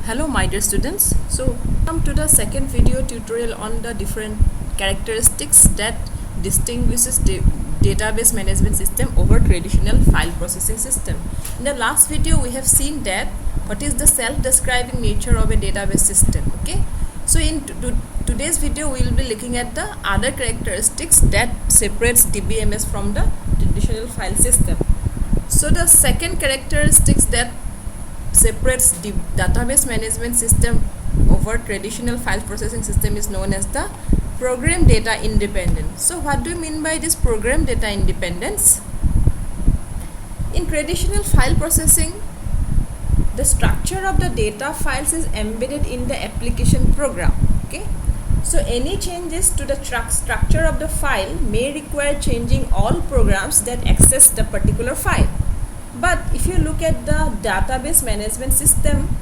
Hello my dear students. So come to the second video tutorial on the different characteristics that distinguishes database management system over traditional file processing system. In the last video we have seen that what is the self-describing nature of a database system. Okay, so in today's video we will be looking at the other characteristics that separates DBMS from the traditional file system. So the second characteristics that separates the database management system over traditional file processing system is known as the program data independence. So what do you mean by this program data independence? In traditional file processing, the structure of the data files is embedded in the application program. Okay, so any changes to the structure of the file may require changing all programs that access the particular file. But if you look at the database management system,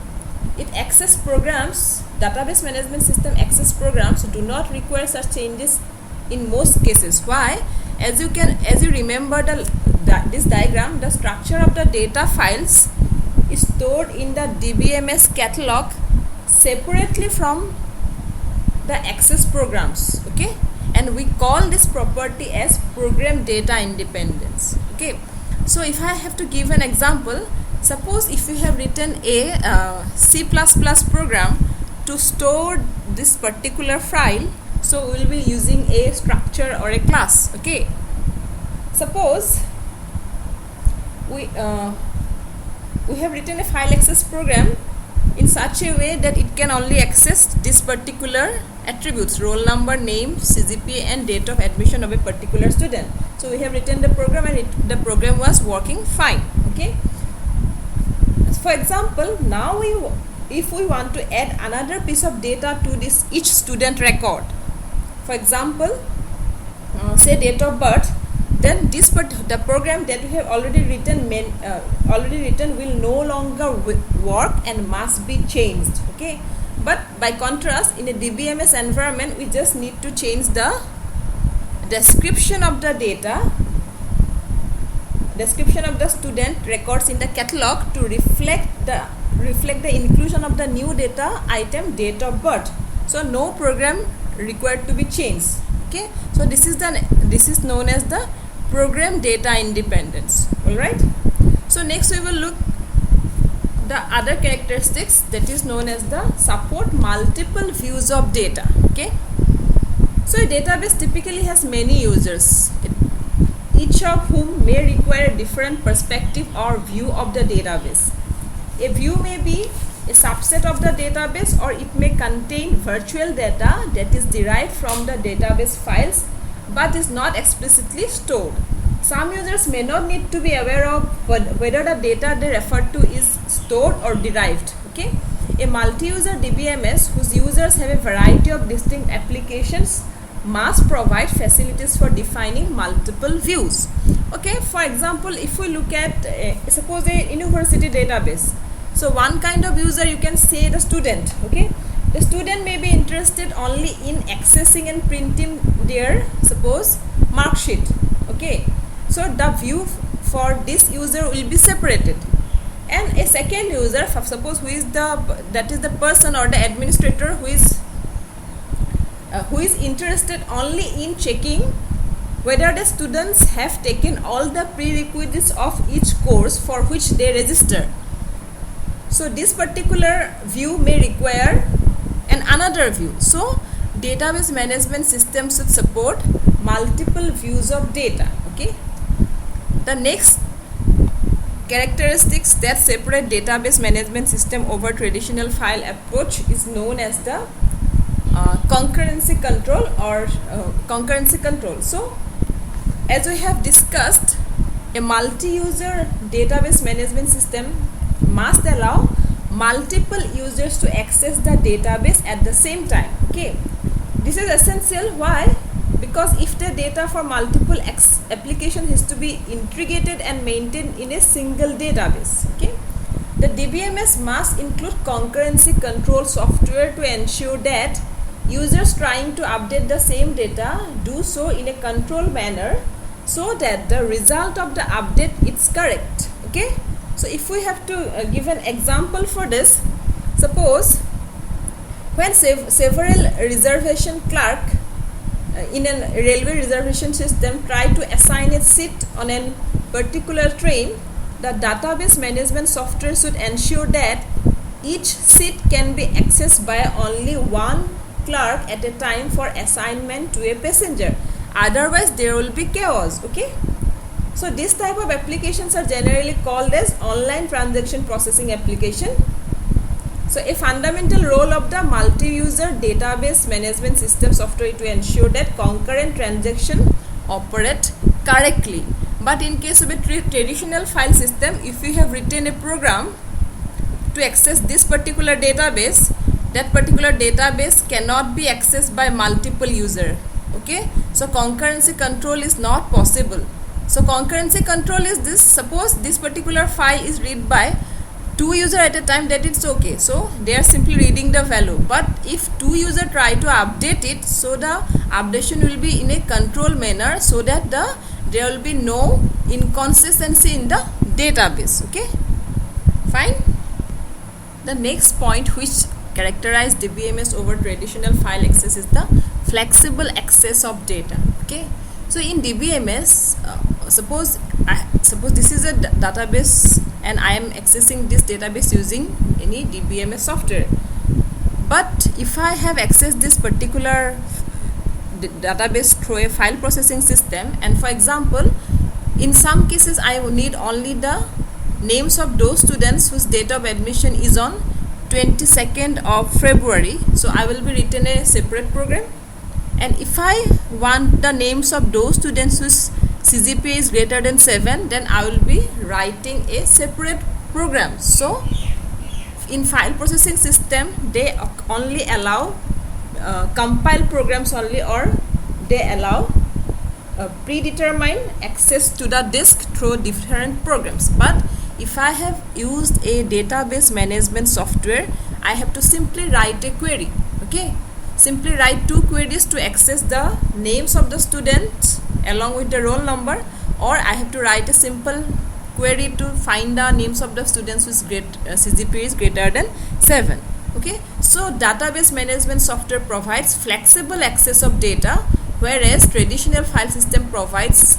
database management system access programs do not require such changes in most cases. Why? As you remember this diagram, the structure of the data files is stored in the DBMS catalog separately from the access programs. Okay, and we call this property as program data independence. Okay. So if I have to give an example, suppose if you have written a C++ program to store this particular file, so we will be using a structure or a class. Okay, suppose we have written a file access program in such a way that it can only access this particular attributes: roll number, name, CGPA and date of admission of a particular student. So we have written the program and the program was working fine. Okay, for example, now if we want to add another piece of data to this each student record, for example, say date of birth, then the program that we have already written will no longer work and must be changed. Okay, but by contrast, in a DBMS environment, we just need to change the description of the student records in the catalog to reflect the inclusion of the new data item, date of birth. So no program required to be changed. Okay, so this is known as the program data independence. All right, so next we will look the other characteristics that is known as the support multiple views of data. Okay, so a database typically has many users, each of whom may require a different perspective or view of the database. A view may be a subset of the database, or it may contain virtual data that is derived from the database files but is not explicitly stored. Some users may not need to be aware of whether the data they refer to is stored or derived. Okay, a multi-user DBMS whose users have a variety of distinct applications must provide facilities for defining multiple views. Okay, for example, if we look at suppose a university database, so one kind of user you can say the student. Okay, the student may be interested only in accessing and printing their suppose mark sheet. Okay, so the view for this user will be separated, and a second user, suppose that is the person or the administrator who is interested only in checking whether the students have taken all the prerequisites of each course for which they register. So this particular view may require another view. So database management system should support multiple views of data. Okay, the next characteristics that separate database management system over traditional file approach is known as the concurrency control or concurrency control. So as we have discussed, a multi-user database management system must allow multiple users to access the database at the same time. Okay, this is essential. Why? Because if the data for multiple applications has to be integrated and maintained in a single database, okay, the DBMS must include concurrency control software to ensure that users trying to update the same data do so in a controlled manner so that the result of the update is correct. Okay, so if we have to give an example for this, Suppose when several reservation clerk in a railway reservation system try to assign a seat on a particular train, the database management software should ensure that each seat can be accessed by only one clerk at a time for assignment to a passenger. Otherwise, there will be chaos. Okay. So this type of applications are generally called as online transaction processing application. So a fundamental role of the multi-user database management system software is to ensure that concurrent transactions operate correctly. But in case of a traditional file system, if you have written a program to access this particular database, that particular database cannot be accessed by multiple users. Okay, so concurrency control is not possible. So concurrency control is this: suppose this particular file is read by 2 users at a time, that it's okay. So they are simply reading the value. But if 2 users try to update it, so the updation will be in a control manner, so that there will be no inconsistency in the database. Okay, fine. The next point which characterize DBMS over traditional file access is the flexible access of data. Okay, so in DBMS, suppose this is a database and I am accessing this database using any DBMS software. But if I have accessed this particular database through a file processing system, and for example, in some cases I need only the names of those students whose date of admission is on 22nd of February, so I will be written a separate program. And if I want the names of those students whose CGPA is greater than 7, then I will be writing a separate program. So in file processing system, they only allow compile programs only, or they allow predetermined access to the disk through different programs. But if I have used a database management software, I have to simply write a query. Okay, simply write 2 queries to access the names of the students along with the roll number, or I have to write a simple query to find the names of the students whose CGPA is greater than 7. Okay, so database management software provides flexible access of data, whereas traditional file system provides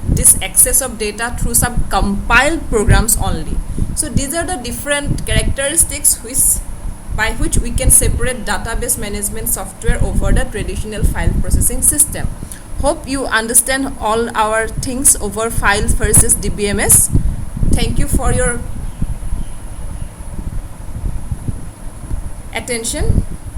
this access of data through some compiled programs only. So these are the different characteristics by which we can separate database management software over the traditional file processing system. Hope you understand all our things over files versus DBMS. Thank you for your attention.